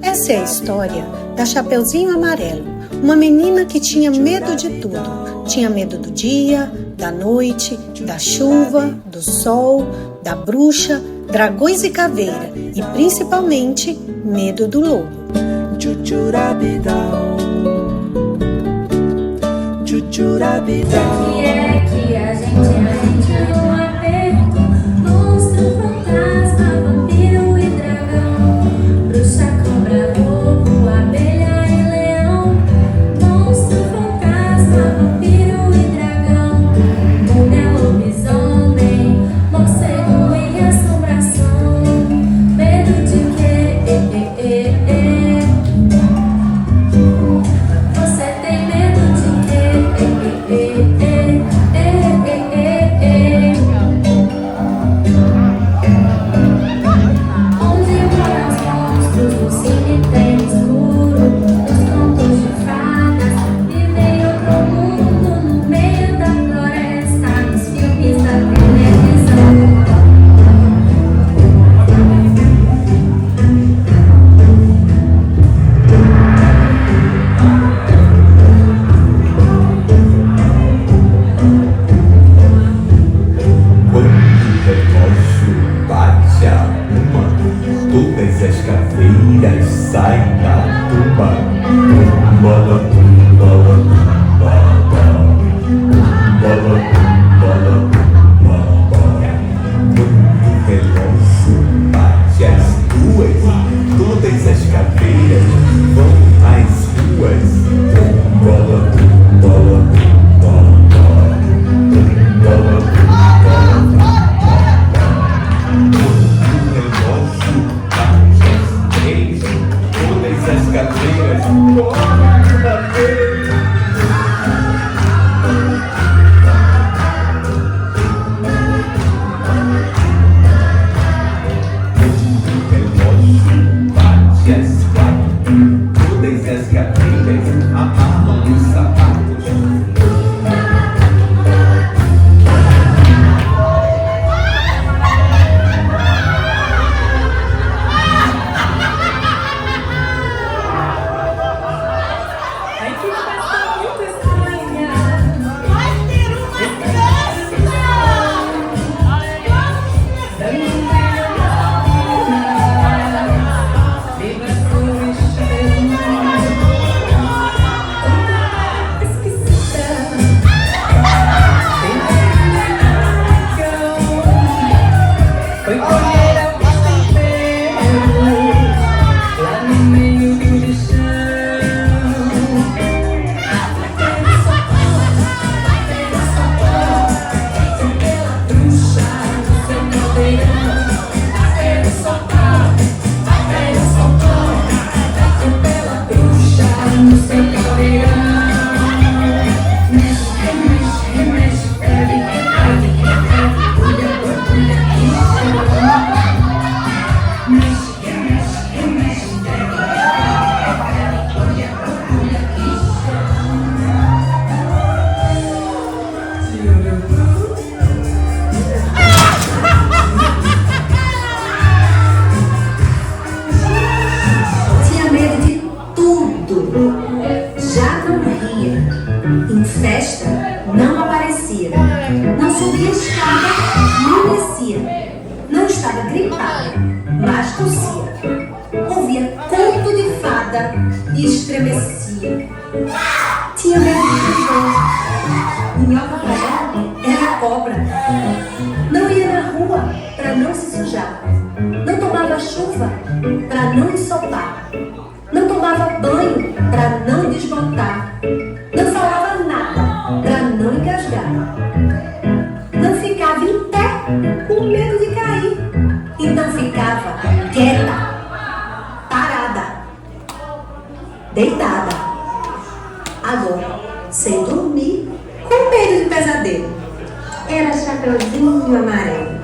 Essa é a história da Chapeuzinho Amarelo, uma menina que tinha medo de tudo. Tinha medo do dia, da noite, da chuva, do sol, da bruxa, dragões e caveira e principalmente medo do lobo. Que é que a gente no aperto, monstro, fantasma, vampiro e dragão, bruxa, cobra, lobo, abelha e leão, monstro, fantasma, vampiro e dragão, múmia, lobisomem, morcego e assombração, medo de quê? Você tem medo de quê? Onde moram os monstros, no cemitério escuro, nos contos de fadas, vivem outro mundo no meio da floresta, nos filmes da televisão. Quando o relógio bate a uma, todas as caveiras saem da tumba. Tumba, tumba, tumba, tumba, tumba. Quando o relógio bate as duas, todas as caveiras vão às ruas. Tumba, tumba, tumba, tumba. Todas as cadeiras correm na vez. O relógio bate às 4. Todas as cadeiras amarram os sapatos. Tinha medo de tudo. Já não ria. Em festa não aparecia. Não subia escada, nem descia. Não estava gripada, mas tossia. Ouvia conto de fada e estremecia. Tinha medo de trovão. Minhoca pra ela era cobra. Não ia na rua pra não se sujar. Não tomava chuva pra não ensopar. Não tomava banho pra não desbotar. Não falava nada pra não engasgar. Não ficava em pé com medo de cair. Então ficava quieta, parada, deitada. Agora, sem dormir, com medo de pesadelo. Era Chapeuzinho Amarelo.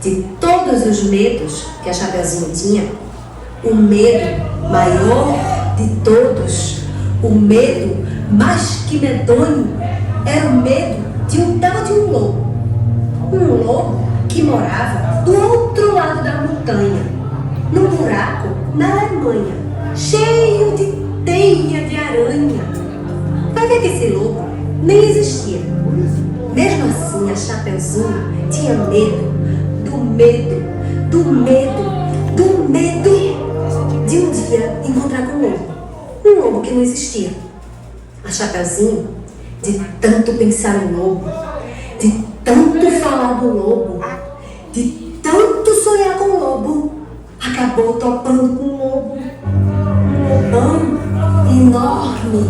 De todos os medos que a Chapeuzinho tinha, o medo maior de todos, o medo mais que medonho, era o medo de um tal de um lobo. Um lobo que morava do outro lado da montanha, num buraco na Alemanha, cheio de teia de aranha. Vai ver que esse lobo nem existia. Mesmo assim, a Chapeuzinho tinha medo de um dia encontrar com um lobo que não existia. A Chapeuzinho, de tanto pensar no lobo, de tanto falar do lobo, de tanto sonhar com o lobo, acabou topando com um lobo. Um lobão enorme,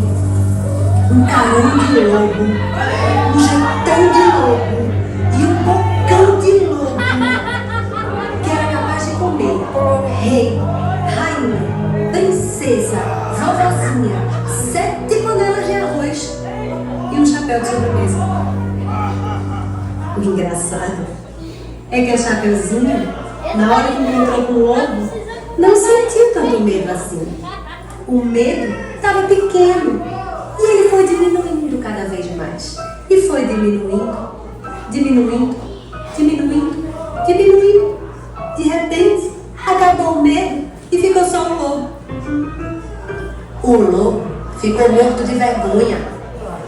um carão de lobo, um jeitão de lobo e um bocão de lobo, que era capaz de comer rei, rainha, princesa, vovozinha, 7 panelas de arroz e um chapéu de sobremesa. O engraçado é que a Chapeuzinho, na hora que encontrou com o lobo, não sentiu tanto medo assim. O medo estava pequeno e ele foi diminuindo cada vez mais. E foi diminuindo. De repente, acabou o medo e ficou só o lobo. O lobo ficou morto de vergonha,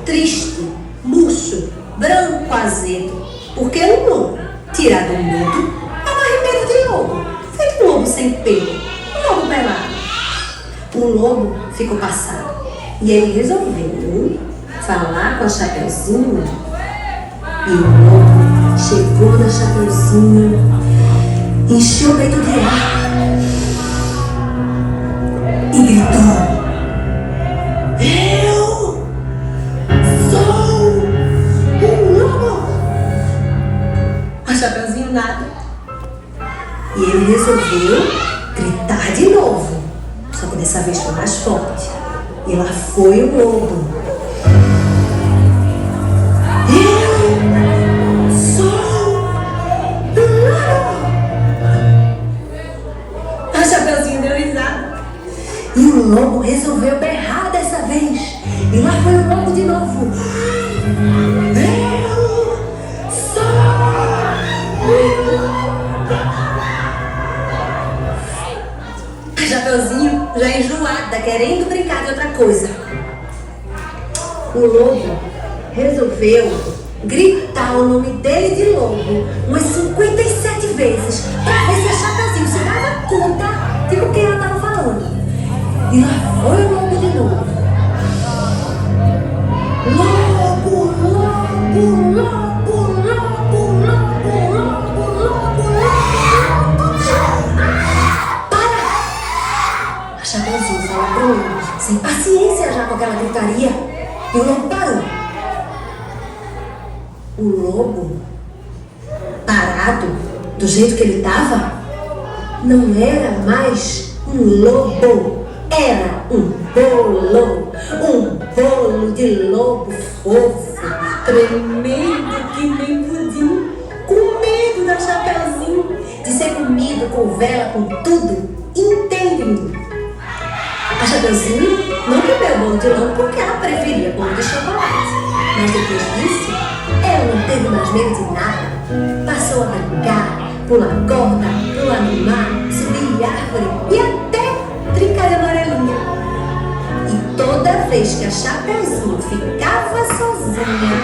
triste, murcho, branco, azedo, porque um lobo, tirado do medo, amarre medo de lobo, feito um lobo sem pelo, um lobo pelado. O lobo ficou passado e ele resolveu falar com a Chapeuzinho. E o lobo chegou na Chapeuzinho, encheu o peito de ar e gritou: eu sou um lobo! A Chapeuzinho nada. E ele resolveu gritar de novo, só que dessa vez foi mais forte. E lá foi o lobo. Eu sou um lobo! A Chapeuzinho deu risada. E o lobo resolveu berrar dessa vez. E lá foi o lobo de novo. Eu sou um lobo! A Chapeuzinho, já enjoada, querendo brincar de outra coisa. O lobo resolveu gritar o nome dele de lobo umas 57 vezes para ver se a Chapeuzinho se dava conta de com quem ela estava falando. E lá foi o lobo de novo. Lobo, lobo, lobo, lobo, lobo, lobo, lobo, lobo. Para! A Chapeuzinho falou pro lobo, sem paciência já com aquela gritaria, e o lobo parou. O lobo, parado, do jeito que ele estava, não era mais um lobo, era um bolo de lobo fofo, tremendo que nem pudim, com medo da Chapeuzinho de ser comido com vela, com tudo inteirinho. A Chapeuzinho não comeu bolo de lobo porque ela preferia bolo de chocolate, mas depois disso, ela não teve mais medo de nada. Passou a brincar, pular corda, pular no mar, subir em árvore e até brincar de amarelinha. E toda vez que a Chapeuzinho ficava sozinha,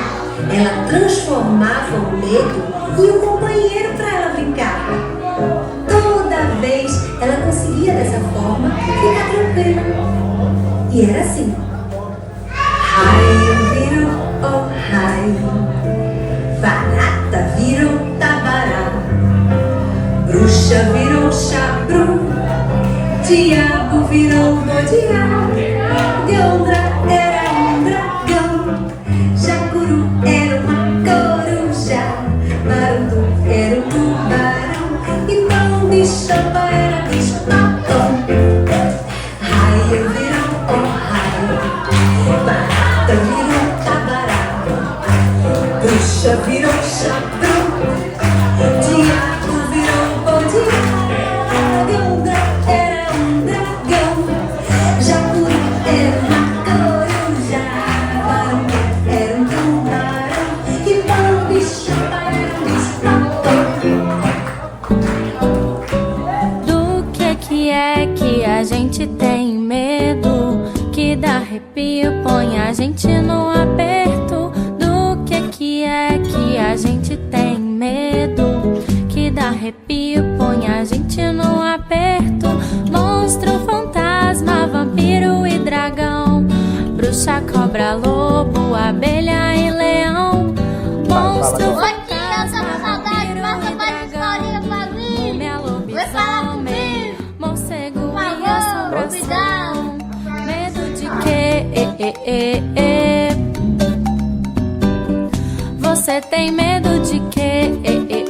ela transformava o medo em um companheiro para ela brincar. Toda vez ela conseguia dessa forma ficar tranquila. E era assim. Raio virou, oh raio, barata virou tabará, bruxa virou chabru, diabo virou bodiá, Deondra era um dragão, Jacuru era uma coruja, Marutu era um tubarão e Pão Bichopa era bicho-papão. Raio virou, oh raio, barata virou tabará, bruxa virou chabru, diabo virou bodiá, Deondra era um dragão, Jacuru era uma coruja, Marutu era um tubarão e Pão Bichopa era bicho-papão. gente tem medo, que dá arrepio, põe a gente no aperto. Do que é que a gente tem medo, que dá arrepio, põe a gente no aperto. Monstro, fantasma, vampiro e dragão, bruxa, cobra, lobo, abelha e leão. Monstro, fantasma, vampiro e dragão, múmia, lobisomem, morcego e assombração. Medo de quê? Você tem medo de quê?